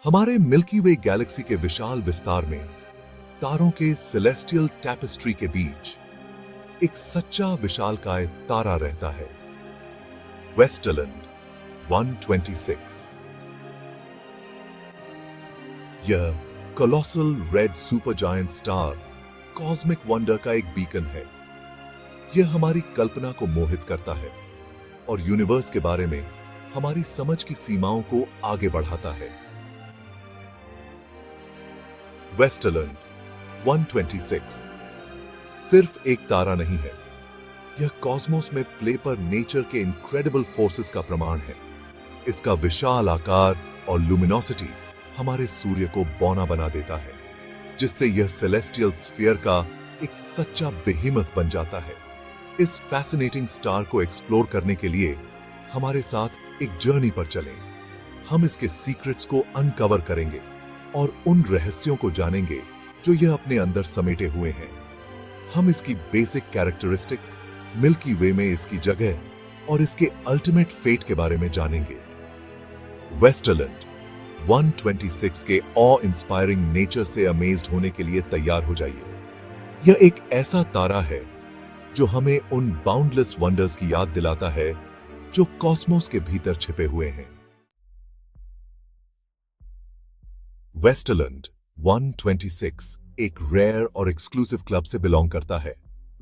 हमारे मिल्की वे गैलेक्सी के विशाल विस्तार में तारों के सेलेस्टियल टैपेस्ट्री के बीच एक सच्चा विशालकाय तारा रहता है, वेस्टलैंड 126। यह colossal red Supergiant star cosmic wonder का एक बीकन है। यह हमारी कल्पना को मोहित करता है और यूनिवर्स के बारे में हमारी समझ की सीमाओं को आगे बढ़ाता है। वेस्टलैंड 126 सिर्फ एक तारा नहीं है, यह कॉस्मोस में प्ले पर नेचर के इनक्रेडिबल फोर्सेस का प्रमाण है। इसका विशाल आकार और लुमिनोसिटी हमारे सूर्य को बौना बना देता है, जिससे यह सेलेस्टियल स्फीयर का एक सच्चा बेहिमथ बन जाता है। इस फैसिनेटिंग स्टार को एक्सप्लोर करने के लिए हमारे साथ एक जर्नी पर चलें। हम इसके सीक्रेट्स को अनकवर करेंगे और उन रहस्यों को जानेंगे जो यह अपने अंदर समेटे हुए हैं। हम इसकी बेसिक कैरेक्टरिस्टिक्स, मिल्की वे में इसकी जगह और इसके अल्टीमेट फेट के बारे में जानेंगे। वेस्टलैंड 126 के ऑ इंस्पायरिंग नेचर से अमेज्ड होने के लिए तैयार हो जाइए। यह एक ऐसा तारा है जो हमें उन बाउंडलेस वंडर्स की याद दिलाता है जो कॉस्मोस के भीतर छिपे हुए हैं। वेस्टलैंड 126 एक रेयर और एक्सक्लूसिव क्लब से बिलोंग करता है,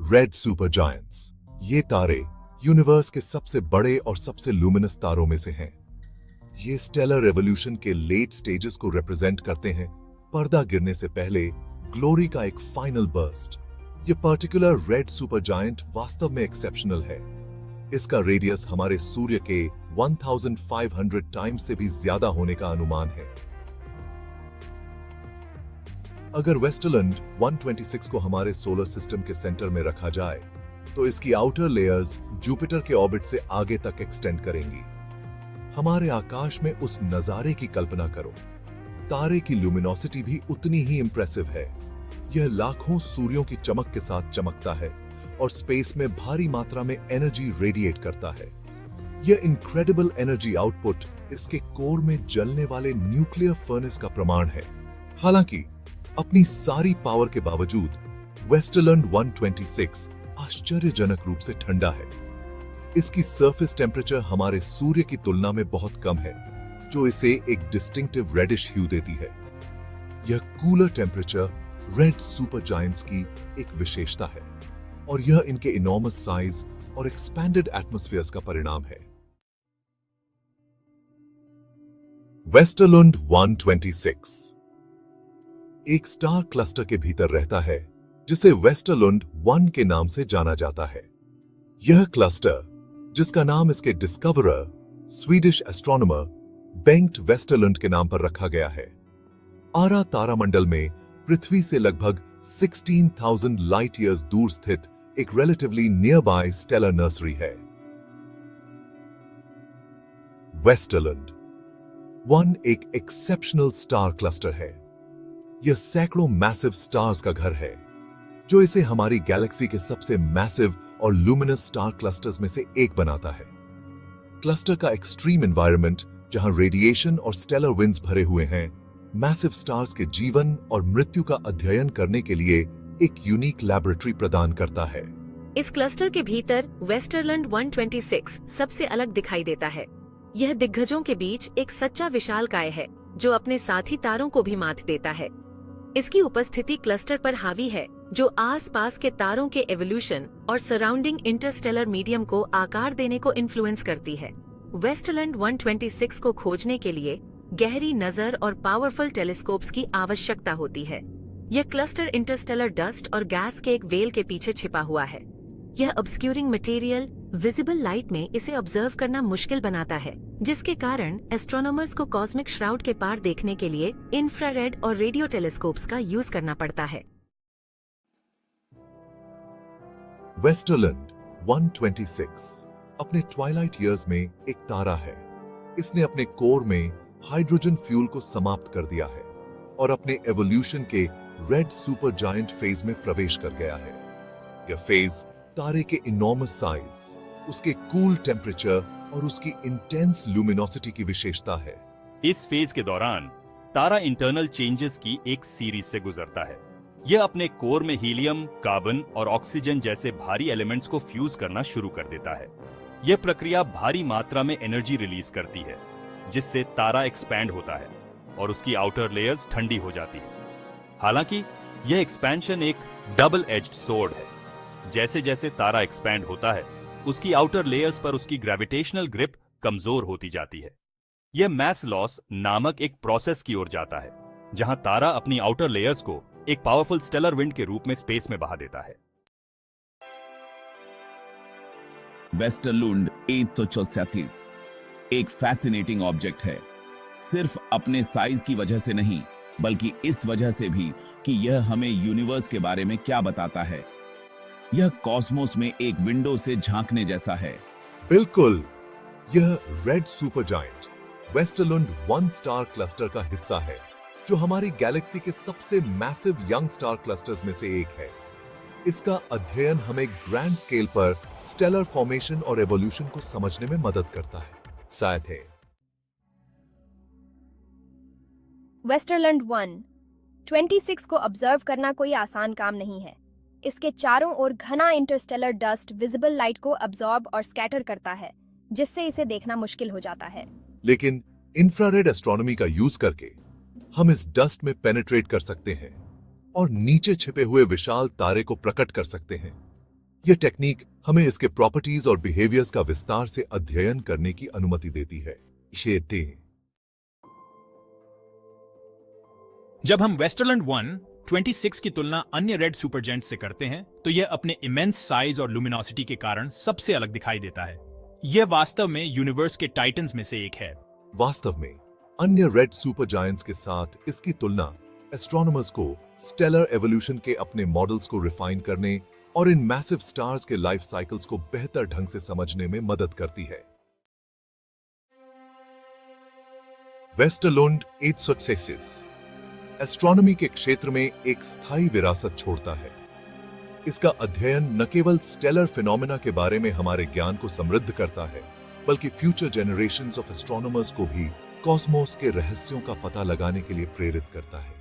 रेड सुपर जायंट्स। ये तारे यूनिवर्स के सबसे बड़े और सबसे लुमिनस तारों में से हैं। ये स्टेलर रेवोल्यूशन के लेट स्टेजेस को रिप्रेजेंट करते हैं, पर्दा गिरने से पहले ग्लोरी का एक फाइनल बर्स्ट। ये पर्टिकुलर रेड सुपर जायंट वास्तव में एक्सेप्शनल है। इसका रेडियस हमारे सूर्य के 1500 टाइम्स से भी ज्यादा होने का अनुमान है। अगर वेस्टलैंड 126 को हमारे सोलर सिस्टम के सेंटर में रखा जाए तो इसकी आउटर लेयर्स जुपिटर के ऑर्बिट से आगे तक एक्सटेंड करेंगी। हमारे आकाश में उस नजारे की कल्पना करो। तारे की लुमिनोसिटी भी उतनी ही इंप्रेसिव है। यह लाखों सूर्यों की चमक के साथ चमकता है और स्पेस में भारी मात्रा में एनर्जी रेडिएट करता है। यह इनक्रेडिबल एनर्जी आउटपुट इसके कोर में जलने वाले न्यूक्लियर फर्नेस का प्रमाण है। हालांकि अपनी सारी पावर के बावजूद वेस्टलैंड 126 आश्चर्यजनक रूप से ठंडा है। इसकी सरफेस टेम्परेचर हमारे सूर्य की तुलना में बहुत कम है, जो इसे एक डिस्टिंक्टिव रेडिश ह्यू देती है। यह cooler temperature red super giants की एक विशेषता है और यह इनके इनॉर्मस साइज और एक्सपैंडेड एटमॉस्फेयर्स का परिणाम है। वेस्टलैंड 126 एक स्टार क्लस्टर के भीतर रहता है जिसे वेस्टलैंड 1 के नाम से जाना जाता है। यह क्लस्टर, जिसका नाम इसके डिस्कवरर स्वीडिश एस्ट्रोनॉमर बेंग्ट वेस्टलैंड के नाम पर रखा गया है, आरा तारामंडल में पृथ्वी से लगभग 16,000 लाइट ईयर्स दूर स्थित एक relatively near by stellar nursery है। वेस्टलैंड 1 एक एक्सेप्शनल स्टार क्लस्टर है। यह सैकड़ों मैसिव स्टार्स का घर है, जो इसे हमारी गैलेक्सी के सबसे मैसिव और लुमिनस स्टार क्लस्टर्स में से एक बनाता है। क्लस्टर का एक्सट्रीम एनवायरनमेंट, जहां रेडिएशन और स्टेलर विंड्स भरे हुए हैं, मैसिव स्टार्स के जीवन और मृत्यु का अध्ययन करने के लिए एक यूनिक लैबोरेटरी प्रदान करता है। इस क्लस्टर के भीतर वेस्टलैंड 126 सबसे अलग दिखाई देता है। यह दिग्गजों के बीच एक सच्चा विशालकाय है जो अपने साथी तारों को भी मात देता है। इसकी उपस्थिति क्लस्टर पर हावी है, जो आसपास के तारों के एवोल्यूशन और सराउंडिंग इंटरस्टेलर मीडियम को आकार देने को इन्फ्लुएंस करती है। वेस्टलैंड 126 को खोजने के लिए गहरी नजर और पावरफुल टेलीस्कोप्स की आवश्यकता होती है। यह क्लस्टर इंटरस्टेलर डस्ट और गैस के एक वेल के पीछे छिपा हुआ है। यह ऑब्स्क्यूरिंग मटेरियल विजिबल लाइट में इसे ऑब्जर्व करना मुश्किल बनाता है, जिसके कारण एस्ट्रोनॉमर्स को कॉस्मिक श्राउड के पार देखने के लिए इंफ्रारेड और रेडियो टेलीस्कोप्स का यूज करना पड़ता है। वेस्टलैंड 126 अपने ट्वाइलाइट ईयर्स में एक तारा है। इसने अपने कोर में हाइड्रोजन फ्यूल को समाप्त कर दिया है और अपने एवोल्यूशन के रेड सुपर जायंट फेज में प्रवेश कर गया है। यह फेज तारे के इनॉर्मस साइज, उसके कूल टेम्परेचर और उसकी इंटेंस लुमिनोसिटी की विशेषता है। इस फेज के दौरान तारा इंटरनल चेंजेस की एक सीरीज से गुजरता है। यह अपने कोर में हीलियम, कार्बन और ऑक्सीजन जैसे भारी एलिमेंट्स को फ्यूज करना शुरू कर देता है। यह प्रक्रिया भारी मात्रा में एनर्जी रिलीज करती है, जिससे तारा एक्सपैंड होता है और उसकी आउटर लेयर्स ठंडी हो जाती है। हालांकि यह एक्सपेंशन एक डबल एज्ड सोर्ड है। जैसे जैसे तारा एक्सपैंड होता है, उसकी आउटर लेयर्स पर उसकी ग्रेविटेशनल ग्रिप कमजोर होती जाती है। यह मैस लॉस नामक एक प्रोसेस की ओर जाता है, जहां तारा अपनी आउटर लेयर्स को एक पावरफुल स्टेलर विंड के रूप में स्पेस में बहा देता है। वेस्टरलुंड 834 एक फैसिनेटिंग ऑब्जेक्ट है, सिर्फ अपने साइज की वजह से नहीं, बल्कि इस वजह से भी कि यह हमें यूनिवर्स के बारे में क्या बताता है। यह कॉस्मोस में एक विंडो से झांकने जैसा है। बिल्कुल, यह रेड सुपरजायंट वेस्टरलुंड 1 स्टार क्लस्टर का हिस्सा है, जो हमारी गैलेक्सी के सबसे मैसिव यंग स्टार क्लस्टर्स में से एक है। इसका अध्ययन हमें ग्रैंड स्केल पर स्टेलर फॉर्मेशन और एवोल्यूशन को समझने में मदद करता है। शायद है वेस्टरलैंड 126 को ऑब्जर्व करना कोई आसान काम नहीं है। इसके चारों ओर घना इंटरस्टेलर डस्ट विजिबल लाइट को अब्सॉर्ब और स्कैटर करता है, जिससे इसे देखना मुश्किल हो जाता है। लेकिन इंफ्रारेड एस्ट्रोनॉमी का यूज करके हम इस डस्ट में पेनिट्रेट कर सकते हैं और नीचे छिपे हुए विशाल तारे को प्रकट कर सकते हैं। यह टेक्निक हमें इसके प्रॉपर्टीज और बिहेवियर्स का विस्तार से अध्ययन करने की अनुमति देती है। जब हम वेस्टरलैंड 126 की तुलना अन्य रेड सुपरजायंट से करते हैं, तो यह अपने इमेंस साइज और लुमिनोसिटी के कारण सबसे अलग दिखाई देता है। यह वास्तव में यूनिवर्स के टाइटन्स में से एक है। वास्तव में अन्य रेड सुपरजायंट्स के साथ इसकी तुलना एस्ट्रोनॉमर्स को स्टेलर एवोल्यूशन के अपने मॉडल्स को रिफाइन करने और इन मैसिव स्टार्स के लाइफ साइकिल्स को बेहतर ढंग से समझने में मदद करती है। वेस्टरलुंड 836 एस्ट्रोनॉमी के क्षेत्र में एक स्थायी विरासत छोड़ता है। इसका अध्ययन न केवल स्टेलर फिनोमेना के बारे में हमारे ज्ञान को समृद्ध करता है, बल्कि फ्यूचर जनरेशंस ऑफ एस्ट्रोनॉमर्स को भी कॉस्मोस के रहस्यों का पता लगाने के लिए प्रेरित करता है।